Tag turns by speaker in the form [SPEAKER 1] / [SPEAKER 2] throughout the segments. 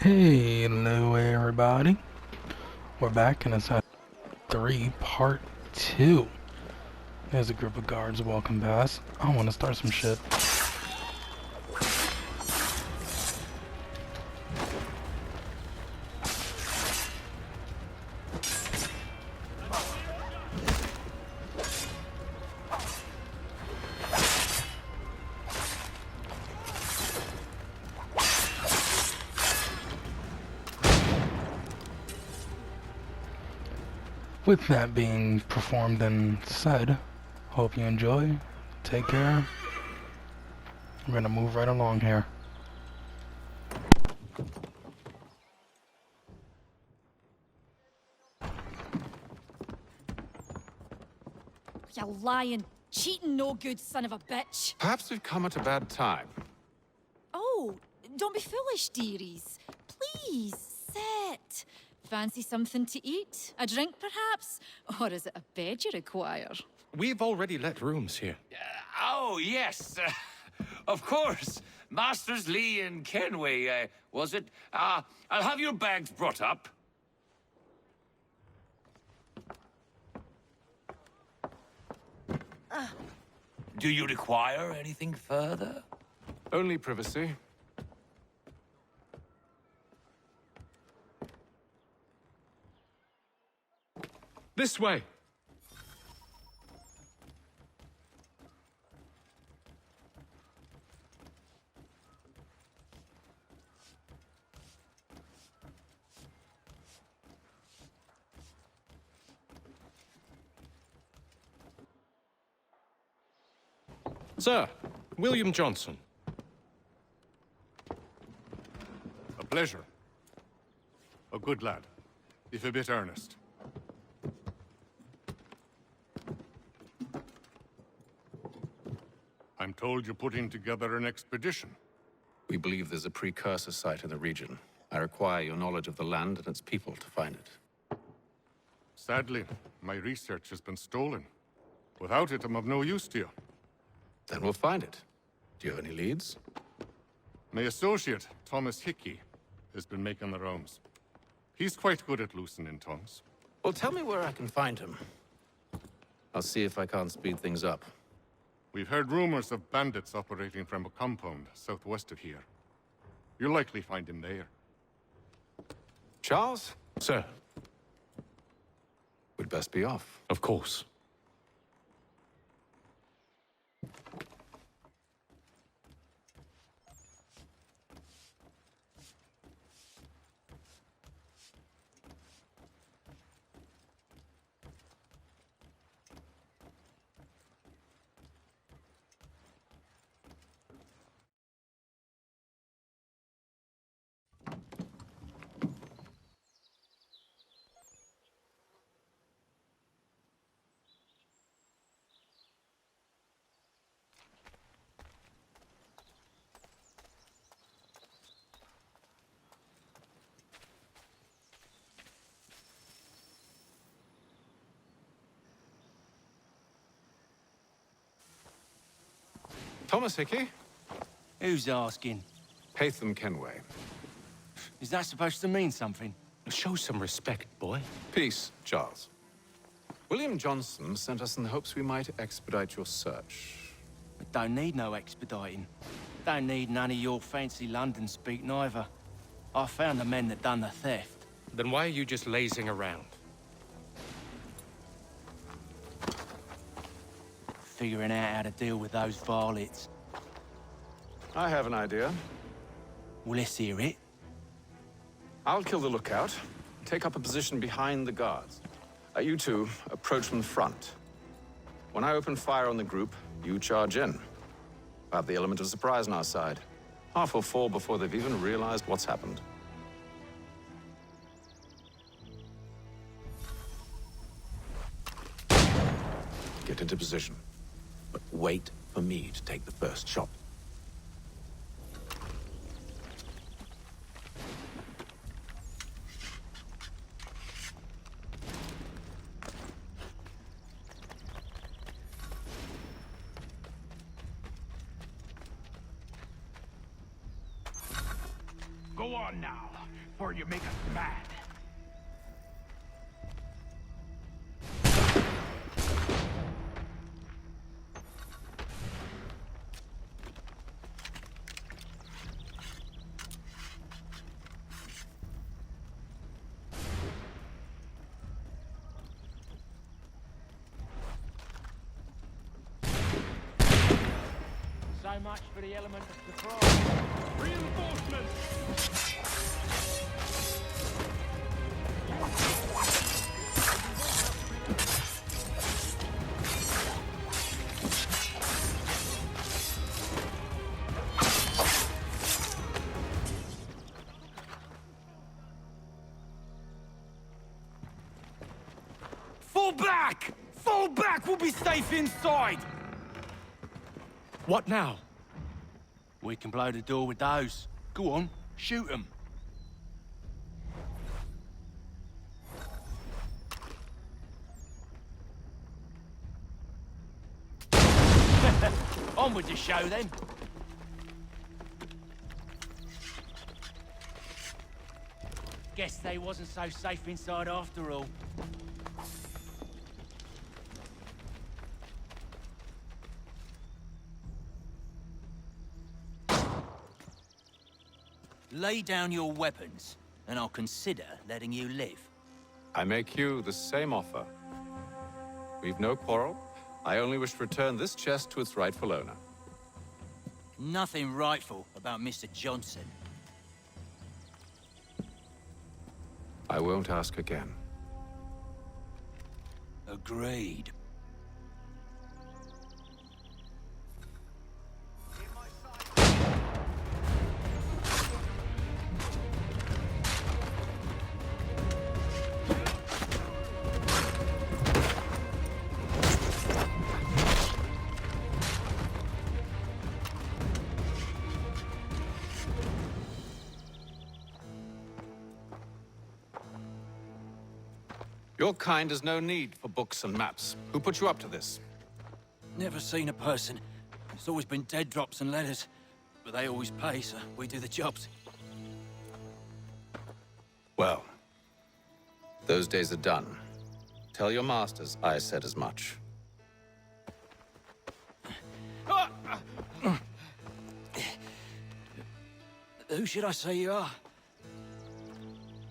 [SPEAKER 1] Hello everybody, we're back in Assassin's 3 Part 2. There's a group of guards walking past. I want to start some shit. With that being performed and said, hope you enjoy. Take care. We're gonna move right along here.
[SPEAKER 2] You lying, cheating, no good son of a bitch.
[SPEAKER 3] Perhaps we've come at a bad time.
[SPEAKER 2] Oh, don't be foolish, dearies. Please, sit. Fancy something to eat? A drink, perhaps? Or is it a bed you require?
[SPEAKER 4] We've already let rooms here.
[SPEAKER 5] Oh, yes. Of course. Masters Lee and Kenway, was it? I'll have your bags brought up. Do you require anything further?
[SPEAKER 3] Only privacy. This way.
[SPEAKER 4] Sir, William Johnson.
[SPEAKER 6] A pleasure. A good lad, if a bit earnest. I'm told you're putting together an expedition.
[SPEAKER 3] We believe there's a precursor site in the region. I require your knowledge of the land and its people to find it.
[SPEAKER 6] Sadly, my research has been stolen. Without it, I'm of no use to you.
[SPEAKER 3] Then we'll find it. Do you have any leads?
[SPEAKER 6] My associate, Thomas Hickey, has been making the rounds. He's quite good at loosening tongues.
[SPEAKER 3] Well, tell me where I can find him. I'll see if I can't speed things up.
[SPEAKER 6] We've heard rumors of bandits operating from a compound southwest of here. You'll likely find him there.
[SPEAKER 3] Charles?
[SPEAKER 4] Sir,
[SPEAKER 3] We'd best be off.
[SPEAKER 4] of course.
[SPEAKER 3] Thomas Hickey?
[SPEAKER 7] Who's asking?
[SPEAKER 3] Haytham Kenway.
[SPEAKER 7] Is that supposed to mean something?
[SPEAKER 4] Show some respect, boy.
[SPEAKER 3] Peace, Charles. William Johnson sent us in the hopes we might expedite your search.
[SPEAKER 7] We don't need no expediting. Don't need none of your fancy London speak neither. I found the men that done the theft.
[SPEAKER 4] Then why are you just lazing around?
[SPEAKER 7] Figuring out how to deal with those varlets.
[SPEAKER 3] I have an idea.
[SPEAKER 7] Well, let's hear it.
[SPEAKER 3] I'll kill the lookout, take up a position behind the guards. You two approach from the front. When I open fire on the group, you charge in. I have the element of surprise on our side. Half will fall before they've even realized what's happened. Get into position, but wait for me to take the first shot.
[SPEAKER 5] Go on now.
[SPEAKER 8] before you make us mad.
[SPEAKER 7] So much for the element of surprise.
[SPEAKER 8] Reinforcements!
[SPEAKER 7] Fall back! Fall back! We'll be safe inside!
[SPEAKER 4] What now?
[SPEAKER 7] We can blow the door with those. Go on, shoot them. On with the show then. Guess they wasn't so safe inside after all. Lay down your weapons, and I'll consider letting you live.
[SPEAKER 3] I make you the same offer. We've no quarrel. I only wish to return this chest to its rightful owner.
[SPEAKER 7] Nothing rightful about Mr. Johnson.
[SPEAKER 3] I won't ask again.
[SPEAKER 7] Agreed.
[SPEAKER 3] Your kind has no need for books and maps. Who put you up to this?
[SPEAKER 7] Never seen a person. It's always been dead drops and letters. But they always pay, so we do the jobs.
[SPEAKER 3] Well, those days are done. Tell your masters I said as much.
[SPEAKER 7] Who should I say you are?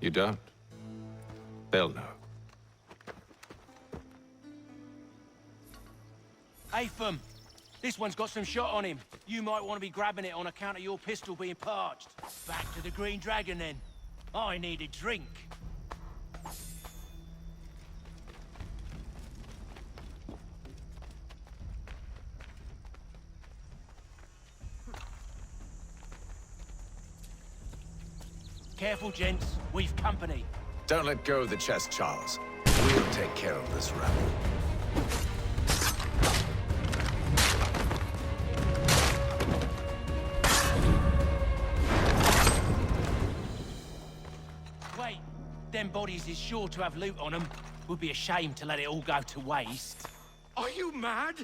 [SPEAKER 3] You don't? They'll know.
[SPEAKER 7] Atham, this one's got some shot on him. You might want to be grabbing it on account of your pistol being parched. Back to the Green Dragon, then. I need a drink. Careful, gents. We've company.
[SPEAKER 3] Don't let go of the chest, Charles. We'll take care of this rabble.
[SPEAKER 7] Wait, them bodies is sure to have loot on them. Would be a shame to let it all go to waste.
[SPEAKER 4] Are you mad?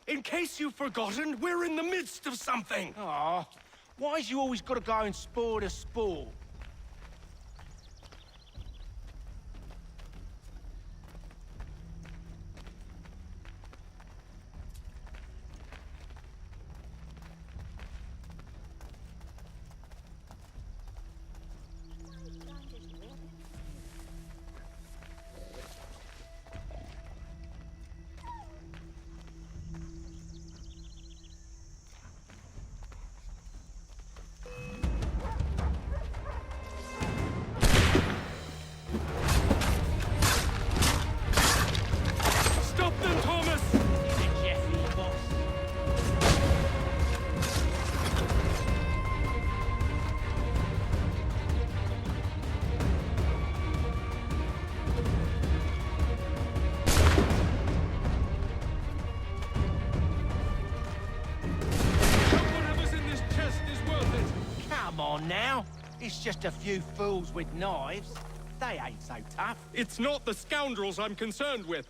[SPEAKER 4] In case you've forgotten, we're in the midst of something.
[SPEAKER 7] Aw, why's you always got to go and spoil the sport?
[SPEAKER 4] Stop them, Thomas!
[SPEAKER 7] Jeffy, boss.
[SPEAKER 4] Whatever's in this chest is worth it.
[SPEAKER 7] Come on now. It's just a few fools with knives. They ain't so tough.
[SPEAKER 4] It's not the scoundrels I'm concerned with.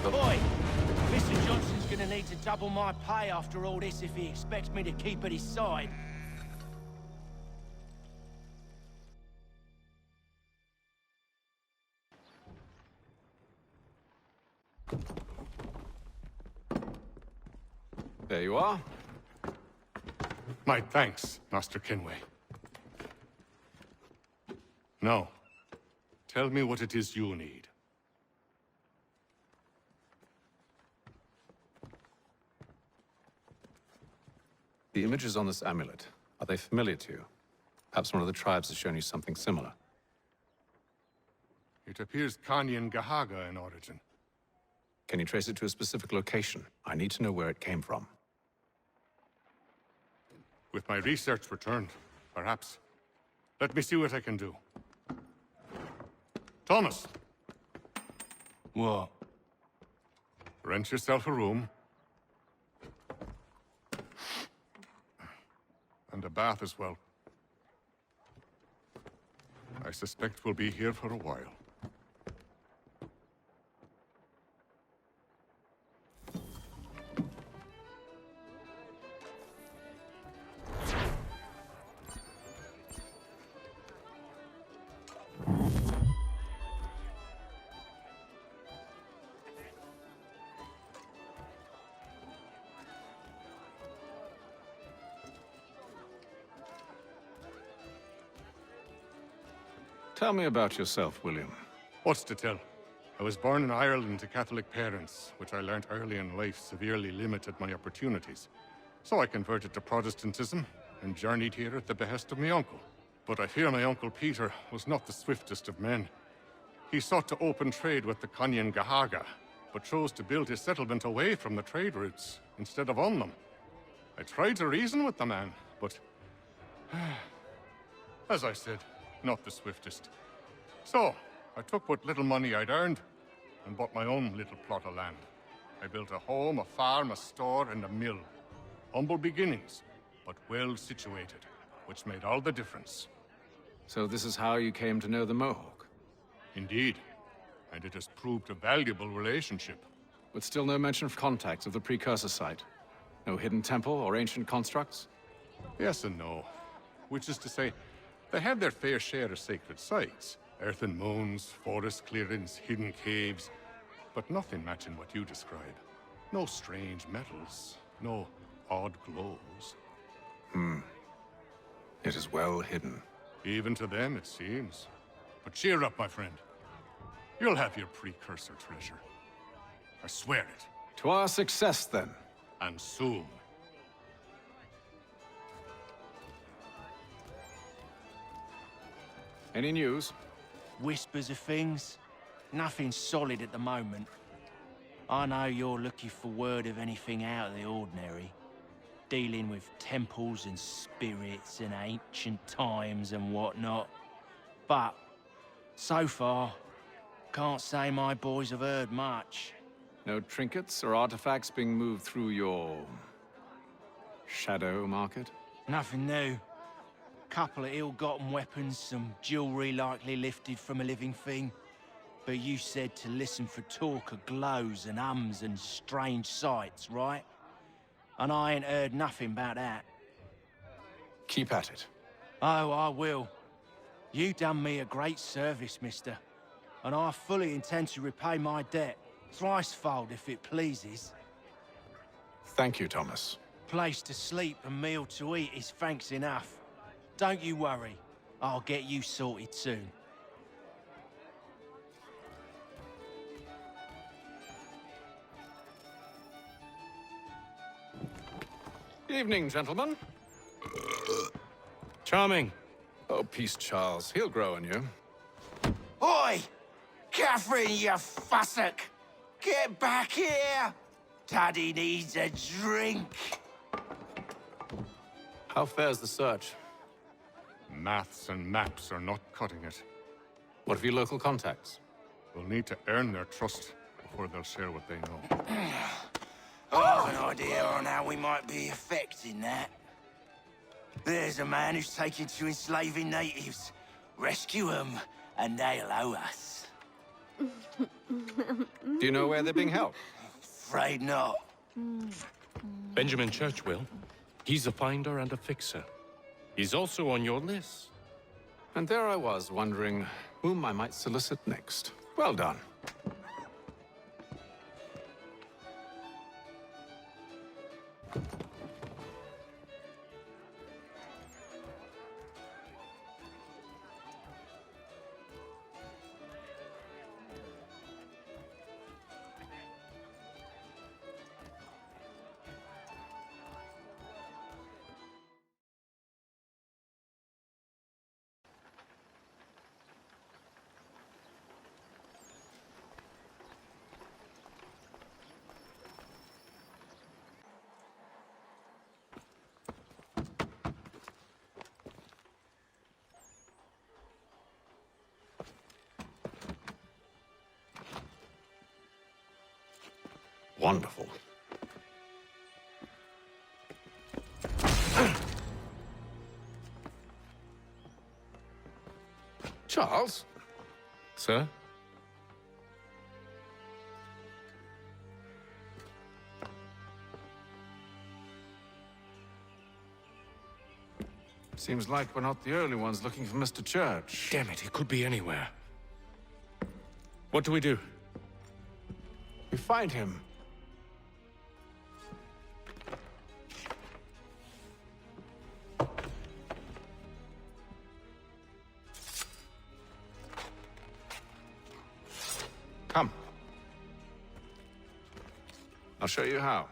[SPEAKER 3] the...
[SPEAKER 7] Boy, Mr. Johnson's gonna need to double my pay after all this if he expects me to keep at his side.
[SPEAKER 3] There you are.
[SPEAKER 6] My thanks, Master Kenway. Now, tell me what it is you need.
[SPEAKER 3] The images on this amulet, are they familiar to you? Perhaps one of the tribes has shown you something similar.
[SPEAKER 6] It appears Kanyan Gahaga in origin.
[SPEAKER 3] Can you trace it to a specific location? I need to know where it came from.
[SPEAKER 6] With my research returned, perhaps. Let me see what I can do. Thomas!
[SPEAKER 7] What?
[SPEAKER 6] Rent yourself a room. And a bath as well. I suspect we'll be here for a while.
[SPEAKER 3] Tell me about yourself, William.
[SPEAKER 6] What's to tell? I was born in Ireland to Catholic parents, which I learnt early in life severely limited my opportunities. So I converted to Protestantism and journeyed here at the behest of my uncle. But I fear my uncle Peter was not the swiftest of men. He sought to open trade with the Kanyan Gahaga, but chose to build his settlement away from the trade routes instead of on them. I tried to reason with the man, but... as I said, not the swiftest. So, I took what little money I'd earned and bought my own little plot of land. I built a home, a farm, a store, and a mill. Humble beginnings, but well situated, which made all the difference.
[SPEAKER 3] So this is how you came to know the Mohawk?
[SPEAKER 6] Indeed, and it has proved a valuable relationship.
[SPEAKER 3] But still no mention of contacts of the precursor site? No hidden temple or ancient constructs?
[SPEAKER 6] Yes and no. Which is to say, they had their fair share of sacred sites. Earthen moons, forest clearings, hidden caves. But nothing matching what you describe. No strange metals, no odd glows.
[SPEAKER 3] It is well hidden.
[SPEAKER 6] Even to them, it seems. But cheer up, my friend. You'll have your precursor treasure. I swear it.
[SPEAKER 3] To our success, then.
[SPEAKER 6] And soon.
[SPEAKER 3] Any news?
[SPEAKER 7] Whispers of things. Nothing solid at the moment. I know you're looking for word of anything out of the ordinary. Dealing with temples and spirits and ancient times and whatnot. But, so far, can't say my boys have heard much.
[SPEAKER 3] No trinkets or artifacts being moved through your... shadow market?
[SPEAKER 7] Nothing new. Couple of ill-gotten weapons, some jewelry likely lifted from a living thing. But you said to listen for talk of glows and ums and strange sights, right? And I ain't heard nothing about that.
[SPEAKER 3] Keep at it.
[SPEAKER 7] Oh, I will. You done me a great service, mister. And I fully intend to repay my debt. Thricefold, if it pleases.
[SPEAKER 3] Thank you, Thomas.
[SPEAKER 7] Place to sleep and meal to eat is thanks enough. Don't you worry. I'll get you sorted soon.
[SPEAKER 3] Evening, gentlemen.
[SPEAKER 7] Charming.
[SPEAKER 3] Oh, peace, Charles. He'll grow on you.
[SPEAKER 7] Oi! Catherine, you fussock! Get back here! Daddy needs a drink.
[SPEAKER 3] How fares the search?
[SPEAKER 6] Maths and maps are not cutting it.
[SPEAKER 3] What of your local contacts?
[SPEAKER 6] We'll need to earn their trust before they'll share what they know.
[SPEAKER 7] I've an idea on how we might be affecting that. There's a man who's taken to enslaving natives. Rescue them, and they'll owe us.
[SPEAKER 3] Do you know where they're being held?
[SPEAKER 7] Afraid not.
[SPEAKER 8] Benjamin Church will. He's a finder and a fixer. He's also on your list.
[SPEAKER 3] And there I was, wondering whom I might solicit next. Well done. Wonderful. Charles?
[SPEAKER 8] Sir?
[SPEAKER 3] Seems like we're not the only ones looking for Mr. Church.
[SPEAKER 8] Damn it, he could be anywhere. What do we do?
[SPEAKER 3] We find him. Come. I'll show you how.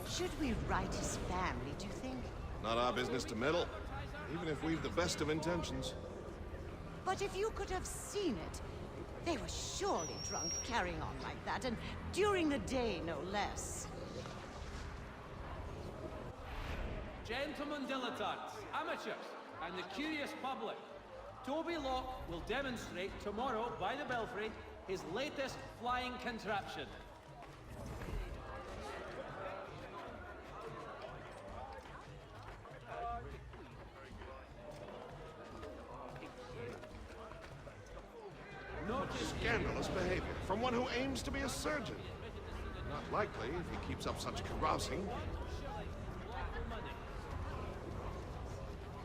[SPEAKER 9] Should we write his family, do you think?
[SPEAKER 10] Not our business to meddle, even if we've the best of intentions.
[SPEAKER 9] But if you could have seen it, they were surely drunk carrying on like that, and during the day, no less.
[SPEAKER 11] Gentlemen dilettantes, amateurs, and the curious public, Toby Locke will demonstrate tomorrow by the Belfry his latest flying contraption.
[SPEAKER 10] Scandalous behavior from one who aims to be a surgeon. Not likely if he keeps up such carousing.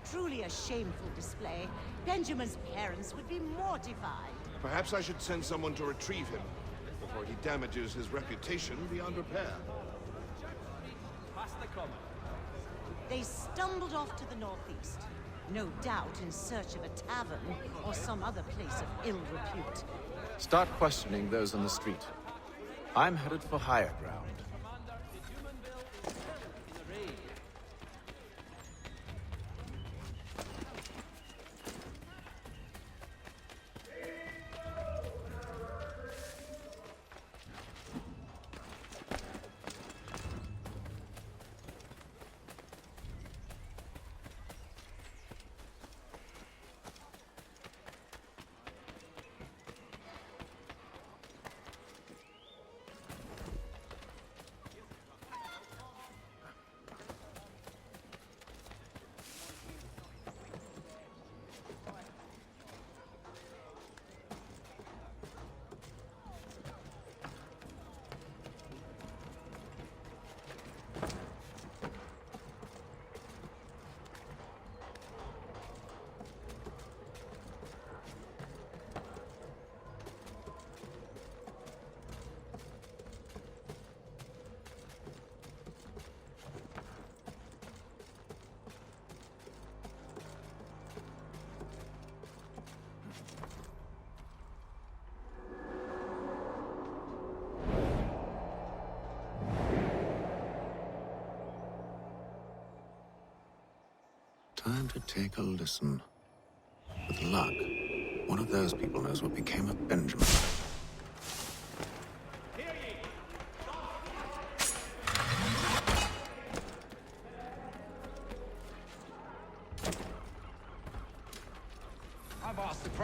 [SPEAKER 9] Truly a shameful display. Benjamin's parents would be mortified.
[SPEAKER 10] Perhaps I should send someone to retrieve him before he damages his reputation beyond repair.
[SPEAKER 11] Past the common.
[SPEAKER 9] They stumbled off to the northeast, no doubt in search of a tavern or some other place of ill repute.
[SPEAKER 3] Start questioning those on the street. I'm headed for higher ground. Time to take a listen. With luck, one of those people knows what became of Benjamin.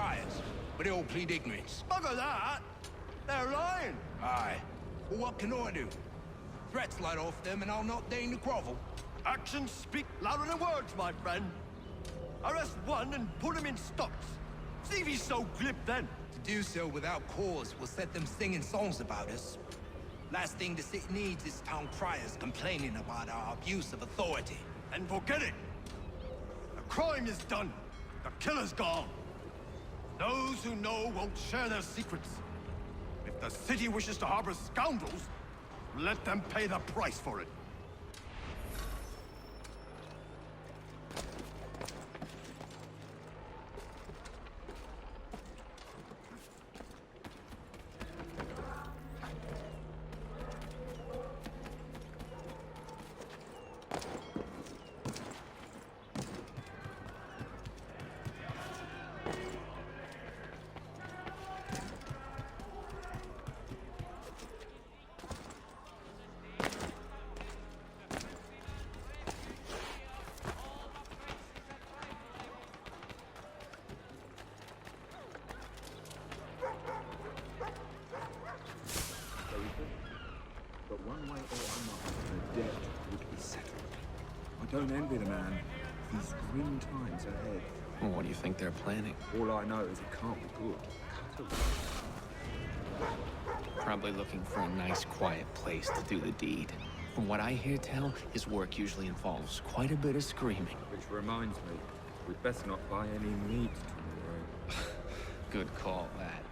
[SPEAKER 12] friars, but they all plead ignorance.
[SPEAKER 4] Bugger that! They're lying!
[SPEAKER 12] Aye. Well, what can I do? Threats light off them, and I'll not deign to grovel.
[SPEAKER 4] Actions speak louder than words, my friend. Arrest one and put him in stocks. See if he's so glib then.
[SPEAKER 12] To do so without cause will set them singing songs about us. Last thing the city needs is town criers complaining about our abuse of authority.
[SPEAKER 4] And forget it. The crime is done. The killer's gone. Those who know won't share their secrets. If the city wishes to harbor scoundrels, let them pay the price for it.
[SPEAKER 13] But one way or another, the debt would be settled. I don't envy the man. These grim times ahead.
[SPEAKER 3] Well, what do you think they're planning?
[SPEAKER 13] All I know is it can't be good. Cut away.
[SPEAKER 14] Probably looking for a nice, quiet place to do the deed. From what I hear tell, his work usually involves quite a bit of screaming.
[SPEAKER 13] Which reminds me, we'd best not buy any meat tomorrow.
[SPEAKER 14] Good call, that.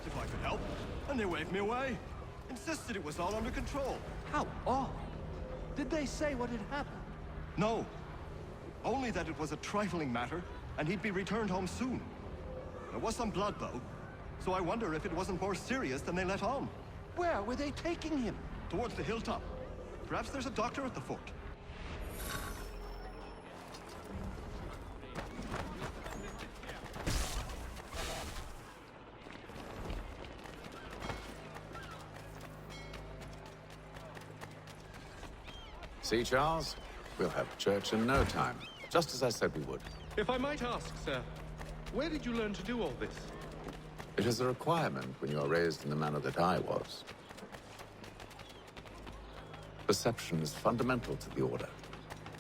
[SPEAKER 4] If I could help, and they waved me away. Insisted it was all under control.
[SPEAKER 11] How odd. Did they say what had happened?
[SPEAKER 4] No. Only that it was a trifling matter, and he'd be returned home soon. There was some blood, though, so I wonder if it wasn't more serious than they let on.
[SPEAKER 11] Where were they taking him?
[SPEAKER 4] Towards the hilltop. Perhaps there's a doctor at the fort.
[SPEAKER 3] See, Charles? We'll have church in no time, just as I said we would.
[SPEAKER 15] If I might ask, sir, where did you learn to do all this?
[SPEAKER 3] It is a requirement when you are raised in the manner that I was. Perception is fundamental to the Order.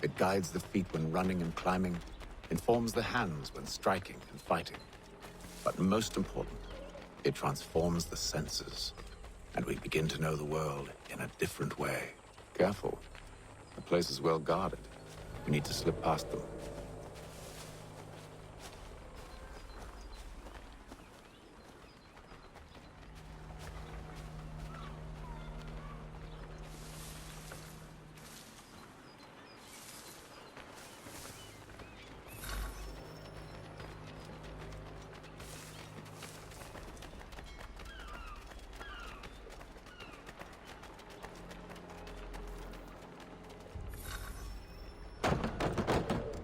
[SPEAKER 3] It guides the feet when running and climbing, informs the hands when striking and fighting. But most important, it transforms the senses, and we begin to know the world in a different way. Careful. The place is well guarded. We need to slip past them.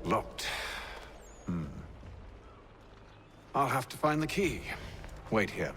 [SPEAKER 3] Locked. I'll have to find the key. Wait here.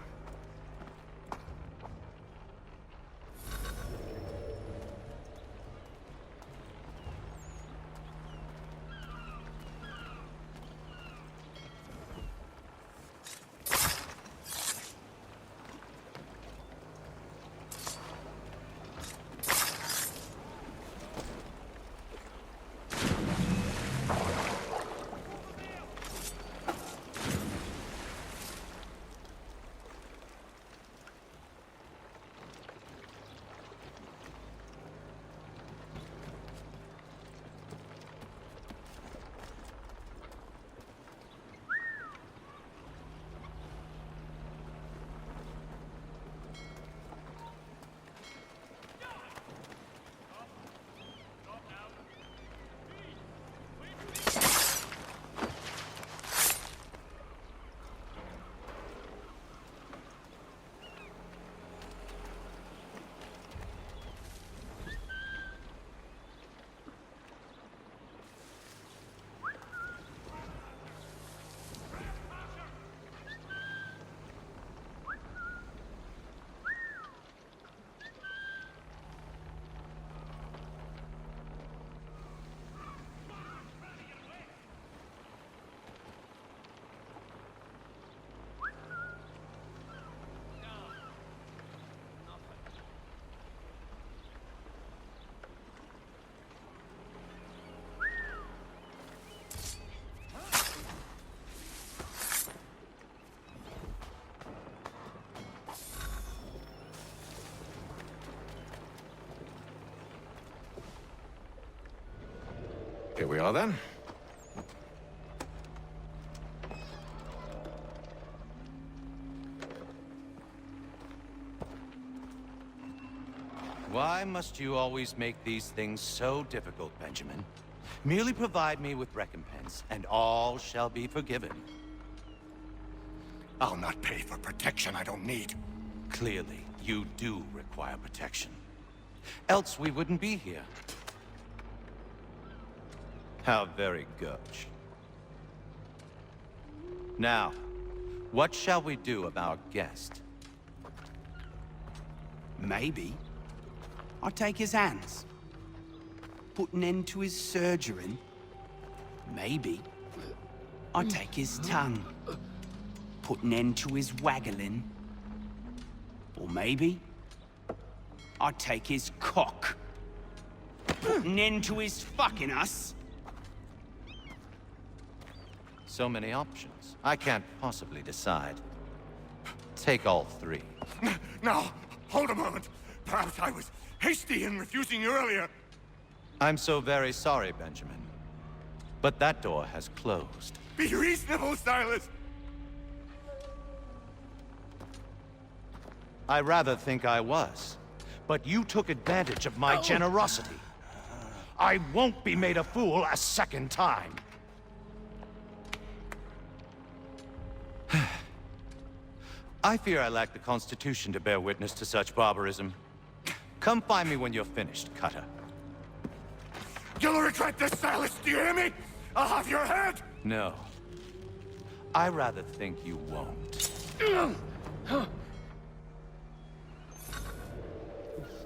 [SPEAKER 3] Here we are then.
[SPEAKER 16] Why must you always make these things so difficult, Benjamin? Merely provide me with recompense, and all shall be forgiven.
[SPEAKER 10] I'll not pay for protection I don't need.
[SPEAKER 16] Clearly, you do require protection. Else we wouldn't be here. How very gauche. Now, what shall we do about our guest?
[SPEAKER 17] Maybe I'll take his hands. Put an end to his surgering. Maybe I'll take his tongue. Put an end to his waggling. Or maybe I'll take his cock. Put an end to his fucking us.
[SPEAKER 16] So many options. I can't possibly decide. Take all three.
[SPEAKER 10] Now, hold a moment. Perhaps I was hasty in refusing you earlier.
[SPEAKER 16] I'm so very sorry, Benjamin. But that door has closed.
[SPEAKER 10] Be reasonable, Silas!
[SPEAKER 16] I rather think I was. But you took advantage of my generosity. I won't be made a fool a second time. I fear I lack the constitution to bear witness to such barbarism. Come find me when you're finished, Cutter.
[SPEAKER 10] You'll regret this, Silas, do you hear me? I'll have your head!
[SPEAKER 16] No. I rather think you won't.
[SPEAKER 11] Still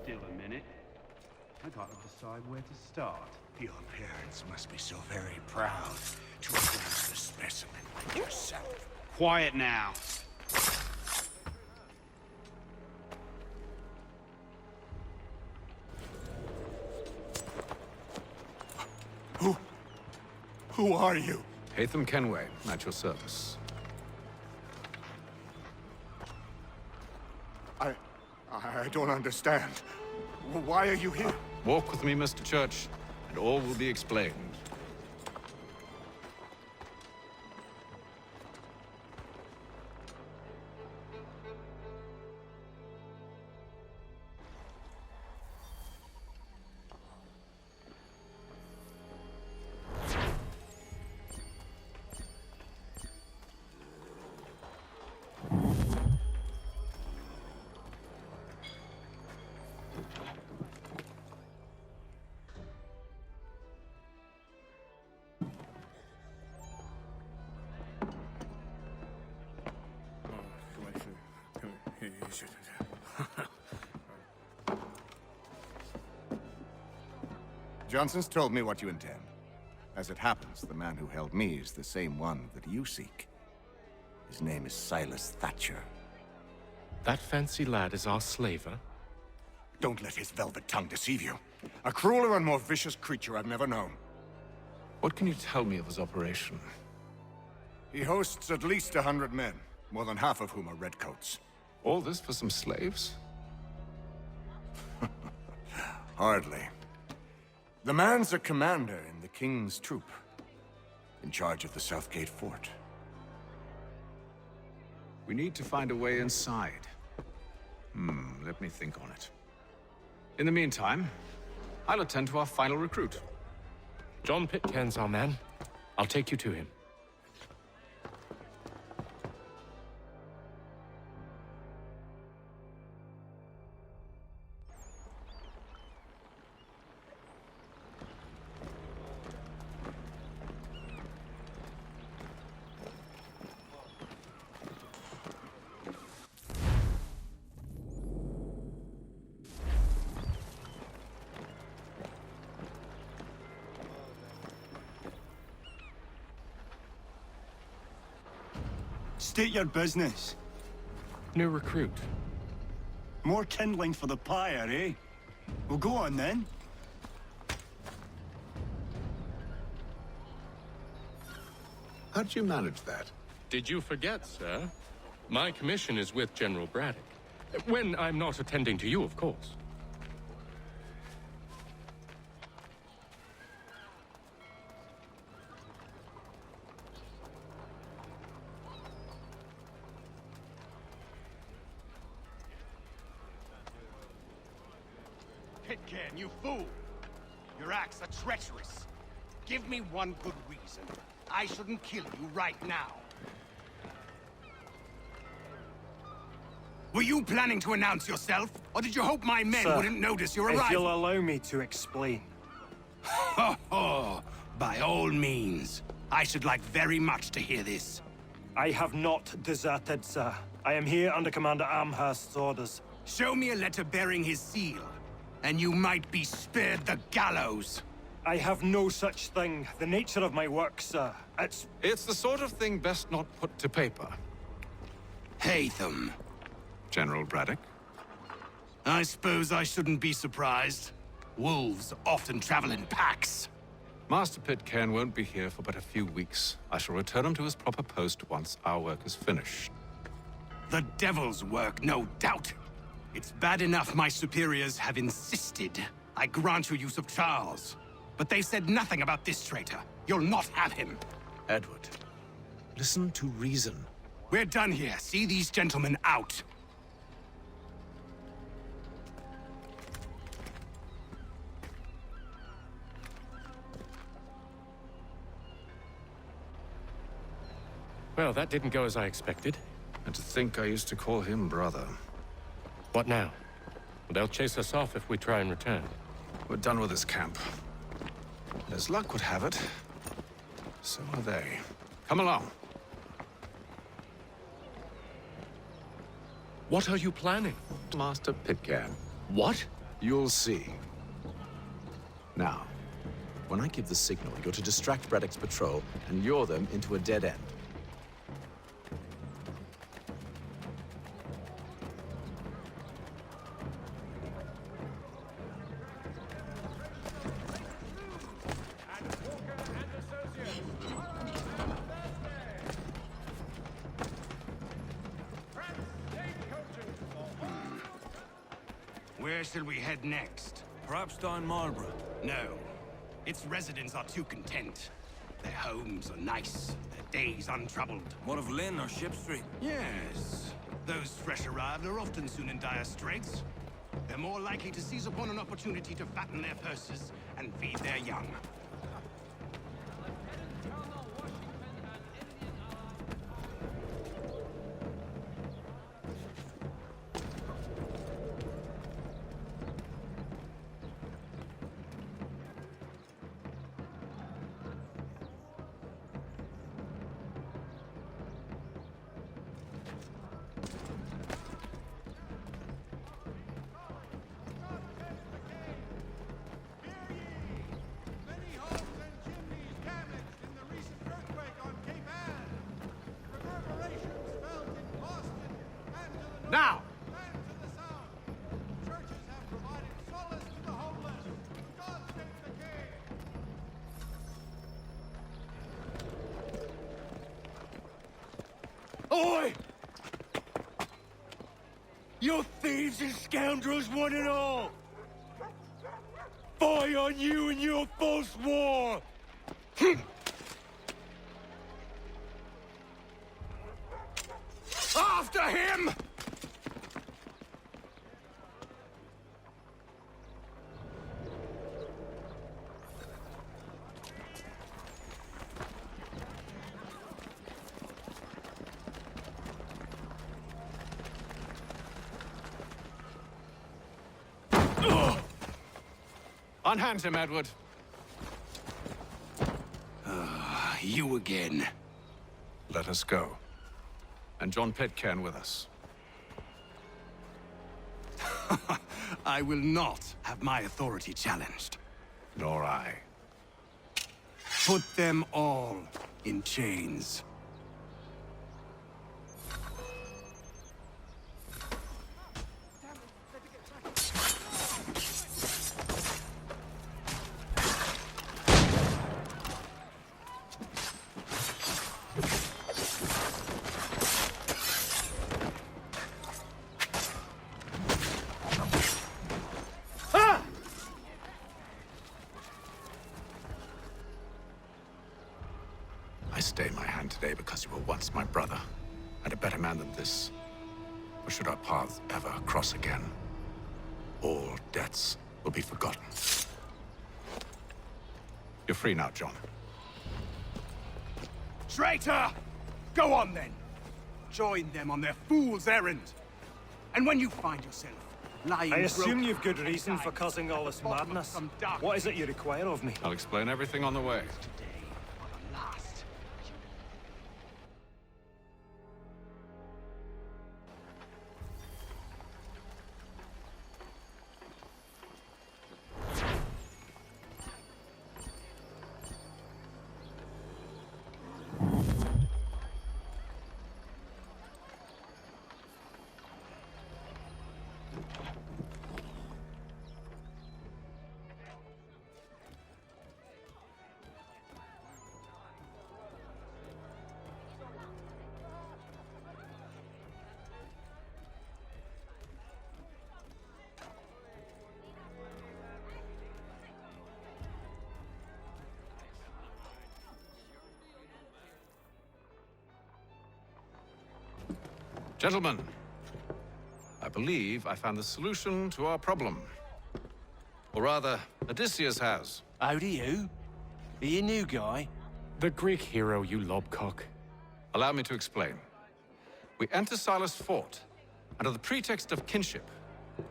[SPEAKER 11] a minute. I gotta decide where to start.
[SPEAKER 4] Your parents must be so very proud to have a specimen like yourself.
[SPEAKER 17] Quiet now.
[SPEAKER 10] Who are you?
[SPEAKER 3] Hatham Kenway, at your service.
[SPEAKER 10] I don't understand. Why are you here?
[SPEAKER 3] Walk with me, Mr. Church, and all will be explained.
[SPEAKER 10] Johnson's told me what you intend. As it happens, the man who held me is the same one that you seek. His name is Silas Thatcher.
[SPEAKER 8] That fancy lad is our slaver?
[SPEAKER 10] Don't let his velvet tongue deceive you. A crueler and more vicious creature I've never known.
[SPEAKER 3] What can you tell me of his operation?
[SPEAKER 10] He hosts at least 100 men, more than half of whom are redcoats.
[SPEAKER 3] All this for some slaves?
[SPEAKER 10] Hardly. The man's a commander in the King's troop, in charge of the Southgate Fort.
[SPEAKER 3] We need to find a way inside. Let me think on it. In the meantime, I'll attend to our final recruit.
[SPEAKER 8] John Pitcairn's our man. I'll take you to him.
[SPEAKER 4] State your business.
[SPEAKER 8] New recruit.
[SPEAKER 4] More kindling for the pyre, eh? Well, go on then.
[SPEAKER 3] How did you manage that?
[SPEAKER 8] Did you forget, sir? My commission is with General Braddock. When I'm not attending to you, of course.
[SPEAKER 18] Pitcairn, you fool! Your acts are treacherous. Give me one good reason. I shouldn't kill you right now. Were you planning to announce yourself? Or did you hope my men
[SPEAKER 19] Sir,
[SPEAKER 18] wouldn't notice your arrival?
[SPEAKER 19] if you'll allow me to explain.
[SPEAKER 18] Ho ho! By all means. I should like very much to hear this.
[SPEAKER 19] I have not deserted, sir. I am here under Commander Amherst's orders.
[SPEAKER 18] Show me a letter bearing his seal, and you might be spared the gallows.
[SPEAKER 19] I have no such thing. The nature of my work, sir.
[SPEAKER 3] It's the sort of thing best not put to paper.
[SPEAKER 18] Haytham.
[SPEAKER 3] General Braddock?
[SPEAKER 18] I suppose I shouldn't be surprised. Wolves often travel in packs.
[SPEAKER 3] Master Pitcairn won't be here for but a few weeks. I shall return him to his proper post once our work is finished.
[SPEAKER 18] The devil's work, no doubt. It's bad enough my superiors have insisted I grant you use of Charles. But they said nothing about this traitor. You'll not have him.
[SPEAKER 3] Edward, listen to reason.
[SPEAKER 18] We're done here. See these gentlemen out.
[SPEAKER 8] Well, that didn't go as I expected.
[SPEAKER 3] And to think I used to call him brother.
[SPEAKER 8] What now? They'll chase us off if we try and return.
[SPEAKER 3] We're done with this camp. And as luck would have it, so are they. Come along.
[SPEAKER 8] What are you planning?
[SPEAKER 3] Master Pitcairn.
[SPEAKER 8] What?
[SPEAKER 3] You'll see. Now, when I give the signal, you're to distract Braddock's patrol and lure them into a dead end.
[SPEAKER 18] Where shall we head next?
[SPEAKER 20] Perhaps down Marlborough.
[SPEAKER 18] No. Its residents are too content. Their homes are nice, their days untroubled.
[SPEAKER 20] What of Lynn or Ship Street?
[SPEAKER 18] Yes. Those fresh arrived are often soon in dire straits. They're more likely to seize upon an opportunity to fatten their purses and feed their young. Now!
[SPEAKER 16] Oi! You thieves and scoundrels, one and all! Fie on you and your false war!
[SPEAKER 18] After him!
[SPEAKER 3] Unhand him, Edward.
[SPEAKER 18] You again.
[SPEAKER 3] Let us go. And John Pitcairn with us.
[SPEAKER 18] I will not have my authority challenged.
[SPEAKER 3] Nor I.
[SPEAKER 18] Put them all in chains.
[SPEAKER 3] I stay my hand today because you were once my brother, and a better man than this. For should our paths ever cross again, all debts will will be forgotten. You're free now, John.
[SPEAKER 18] Traitor! Go on then. Join them on their fool's errand. And when you find yourself lying
[SPEAKER 19] I assume
[SPEAKER 18] broken
[SPEAKER 19] you've good reason for causing all this madness. What is it you require of me?
[SPEAKER 3] I'll explain everything on the way. Gentlemen, I believe I found the solution to our problem. Or rather, Odysseus has.
[SPEAKER 7] How do you? Are you new guy?
[SPEAKER 8] The Greek hero, you lobcock.
[SPEAKER 3] Allow me to explain. We enter Silas' fort, under the pretext of kinship.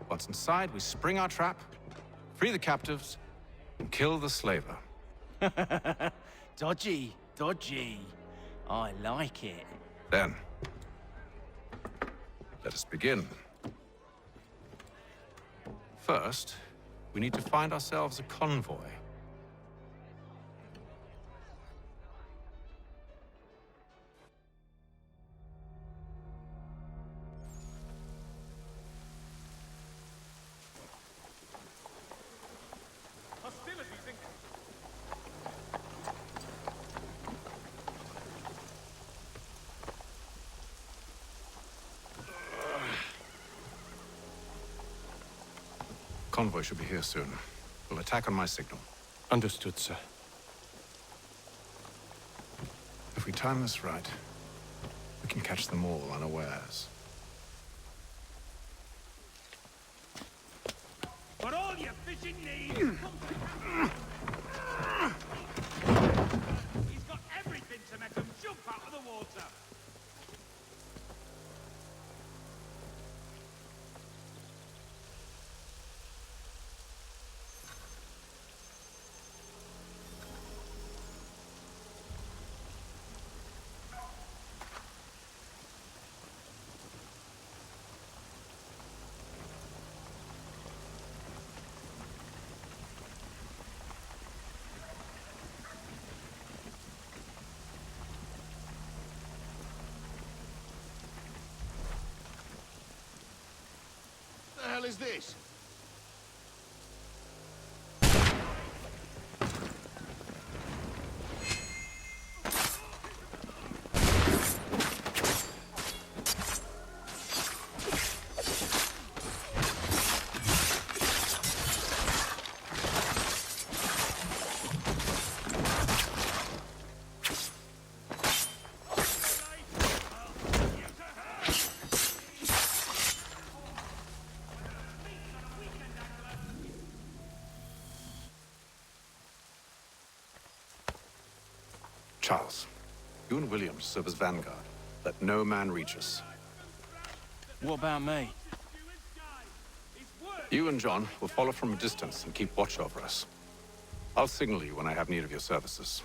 [SPEAKER 3] Once inside, we spring our trap, free the captives, and kill the slaver.
[SPEAKER 7] Dodgy, dodgy. I like it.
[SPEAKER 3] Then, let us begin. First, we need to find ourselves a convoy. Convoy should be here soon. We'll attack on my signal.
[SPEAKER 8] Understood, sir.
[SPEAKER 3] If we time this right, we can catch them all unawares.
[SPEAKER 18] For all your fishing needs, he's got everything to make him jump out of the water.
[SPEAKER 4] What the hell is this?
[SPEAKER 3] Charles, you and Williams serve as vanguard. Let no man reach us.
[SPEAKER 7] What about me?
[SPEAKER 3] You and John will follow from a distance and keep watch over us. I'll signal you when I have need of your services.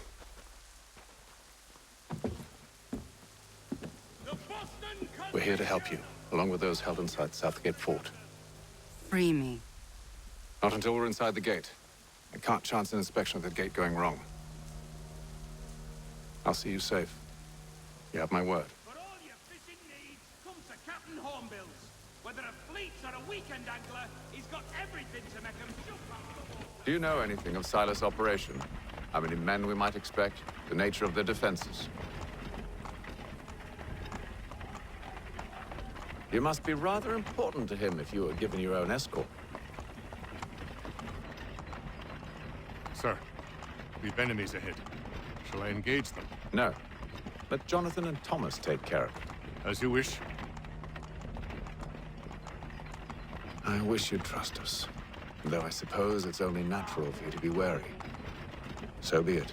[SPEAKER 3] We're here to help you, along with those held inside Southgate Fort.
[SPEAKER 21] Free me.
[SPEAKER 3] Not until we're inside the gate. I can't chance an inspection of the gate going wrong. I'll see you safe. You have my word.
[SPEAKER 18] For all your fishing needs, come to Captain Hornbill's. Whether a fleet or a weekend angler, he's got everything to make him jump out of the water.
[SPEAKER 3] Do you know anything of Silas' operation? How many men we might expect? The nature of their defenses? You must be rather important to him if you were given your own escort.
[SPEAKER 6] Sir, we've enemies ahead. Shall I engage them?
[SPEAKER 3] No. Let Jonathan and Thomas take care of it.
[SPEAKER 6] As you wish.
[SPEAKER 3] I wish you'd trust us. Though I suppose it's only natural for you to be wary. So be it.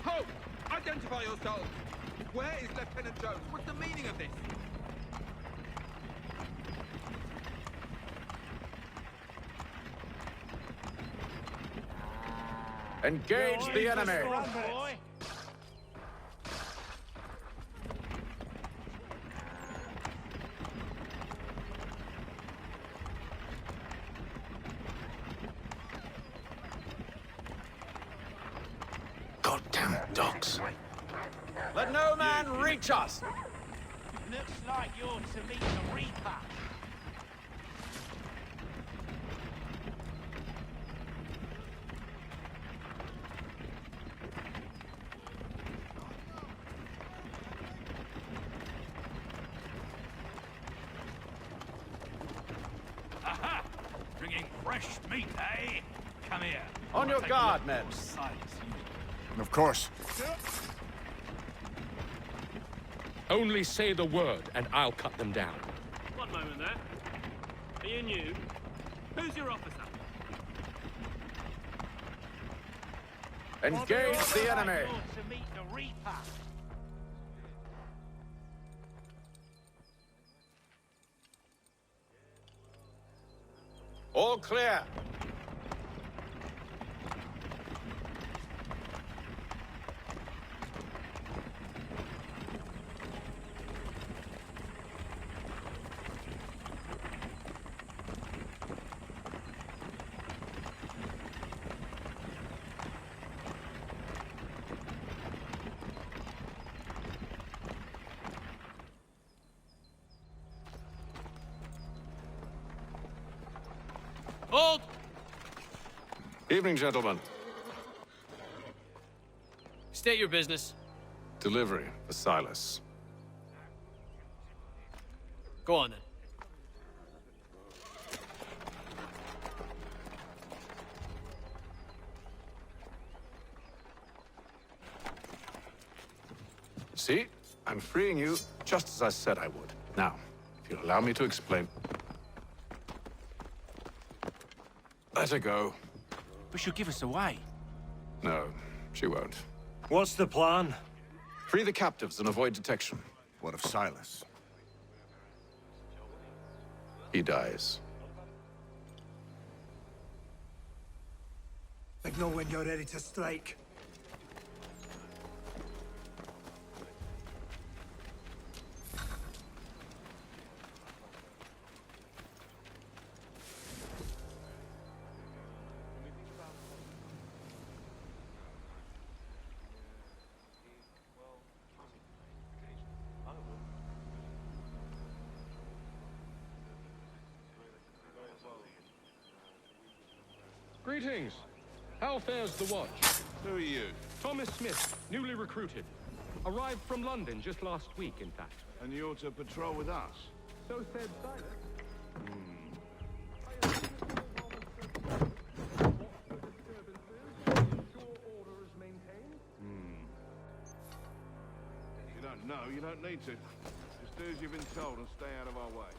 [SPEAKER 15] Halt! Identify yourselves! Where is Lieutenant Jones? What's the meaning of this?
[SPEAKER 3] Engage the enemy! Goddamn dogs.
[SPEAKER 12] Let no man reach us!
[SPEAKER 7] Looks like you're to meet the Reaper.
[SPEAKER 5] Aha! Bringing fresh meat, eh? Come here.
[SPEAKER 3] On your guard, men.
[SPEAKER 10] Of course.
[SPEAKER 8] Only say the word, and I'll cut them down.
[SPEAKER 11] One moment there. Are you new? Who's your officer?
[SPEAKER 3] Engage the enemy!
[SPEAKER 7] You're to meet the Reaper.
[SPEAKER 3] All clear.
[SPEAKER 11] Hold!
[SPEAKER 3] Evening, gentlemen.
[SPEAKER 11] State your business.
[SPEAKER 3] Delivery for Silas.
[SPEAKER 11] Go on then.
[SPEAKER 3] See? I'm freeing you just as I said I would. Now, if you'll allow me to explain. Let her go.
[SPEAKER 7] But she'll give us away.
[SPEAKER 3] No, she won't.
[SPEAKER 19] What's the plan?
[SPEAKER 3] Free the captives and avoid detection.
[SPEAKER 10] What of Silas?
[SPEAKER 3] He dies.
[SPEAKER 12] Signal when you're ready to strike.
[SPEAKER 8] Greetings. How fares the watch?
[SPEAKER 15] Who are you?
[SPEAKER 8] Thomas Smith, newly recruited. Arrived from London just last week, in fact.
[SPEAKER 15] And you're to patrol with us?
[SPEAKER 8] So said Silas.
[SPEAKER 15] You don't know, you don't need to. Just do as you've been told and stay out of our way.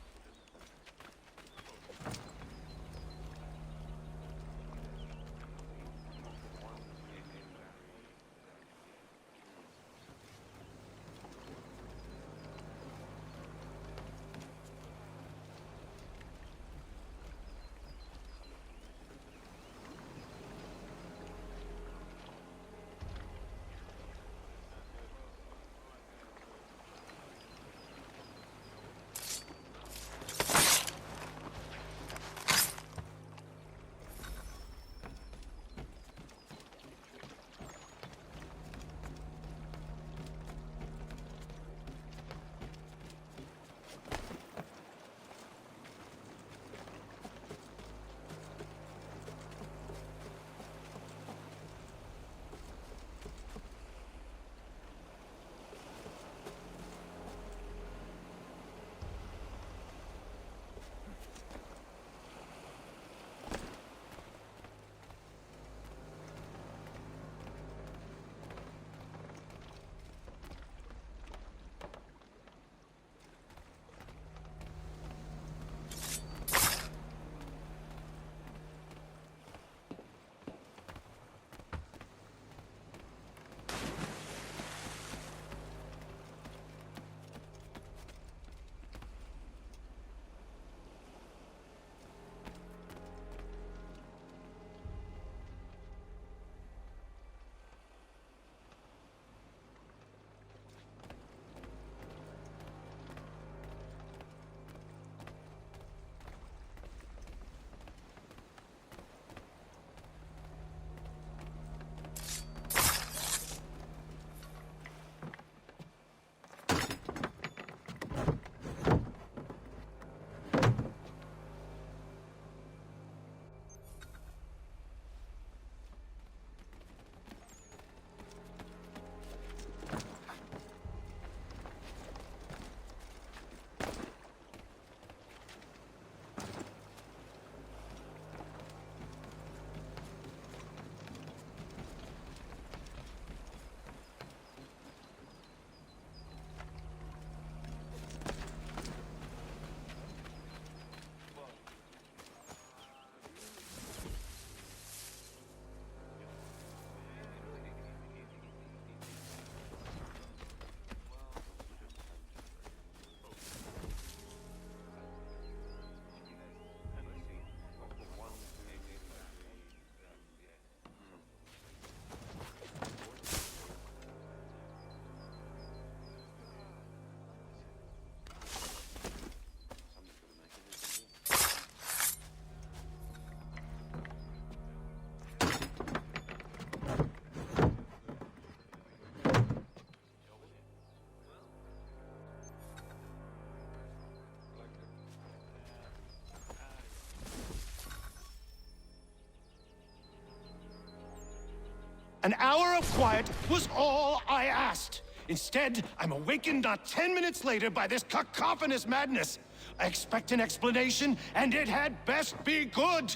[SPEAKER 16] An hour of quiet was all I asked. Instead, I'm awakened not 10 minutes later by this cacophonous madness. I expect an explanation, and it had best be good.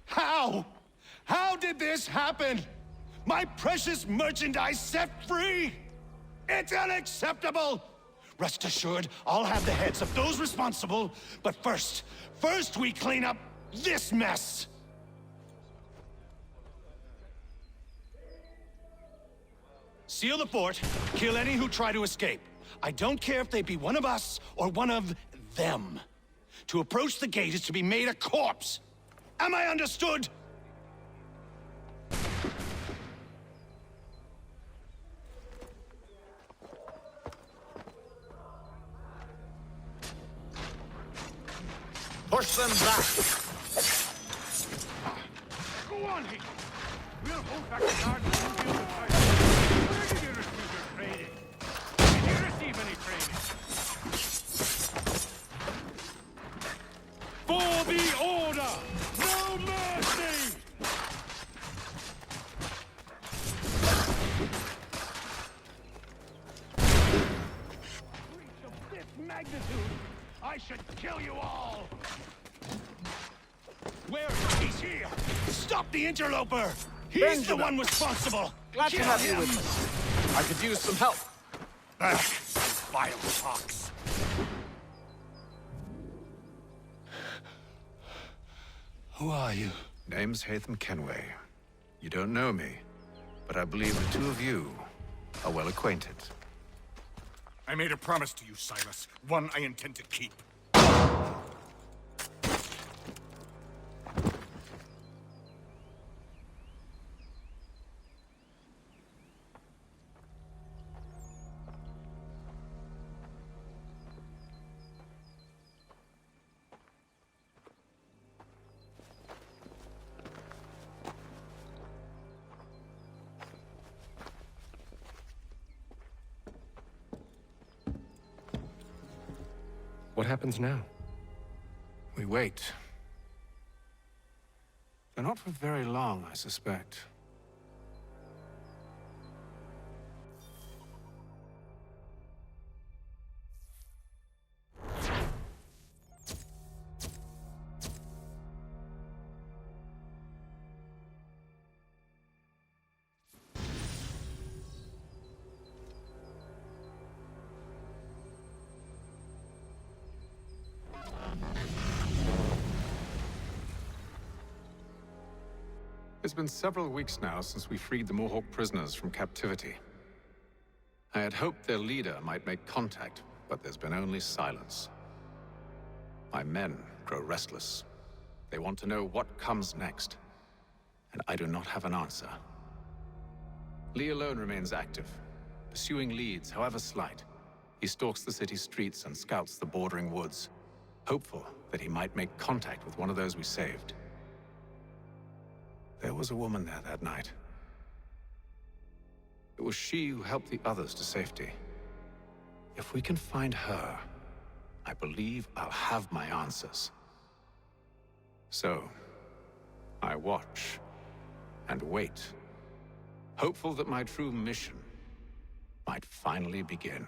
[SPEAKER 16] How? How did this happen? My precious merchandise set free? It's unacceptable! Rest assured, I'll have the heads of those responsible, but first we clean up this mess! Seal the fort, kill any who try to escape. I don't care if they be one of us or one of them. To approach the gate is to be made a corpse. Am I understood?
[SPEAKER 3] Push them back!
[SPEAKER 15] Go on, Hick! We'll hold back the guards and we'll deal with fight. Where did you receive your training? Did you receive any training? For the order! No mercy! Breach of this magnitude! I should kill you all!
[SPEAKER 16] Where is he? He's here! Stop the interloper! He's the one responsible!
[SPEAKER 3] Glad to
[SPEAKER 16] Kill
[SPEAKER 3] have you
[SPEAKER 16] him!
[SPEAKER 3] with us. I could use some help.
[SPEAKER 16] Back, vile fox!
[SPEAKER 3] Who are you? Name's Hatham Kenway. You don't know me, but I believe the two of you are well acquainted.
[SPEAKER 6] I made a promise to you, Silas. One I intend to keep.
[SPEAKER 8] What happens now?
[SPEAKER 3] We wait. But not for very long, I suspect. It's been several weeks now since we freed the Mohawk prisoners from captivity. I had hoped their leader might make contact, but there's been only silence. My men grow restless. They want to know what comes next, and I do not have an answer. Lee alone remains active, pursuing leads, however slight. He stalks the city streets and scouts the bordering woods, hopeful that he might make contact with one of those we saved. There was a woman there that night. It was she who helped the others to safety. If we can find her, I believe I'll have my answers. So, I watch and wait, hopeful that my true mission might finally begin.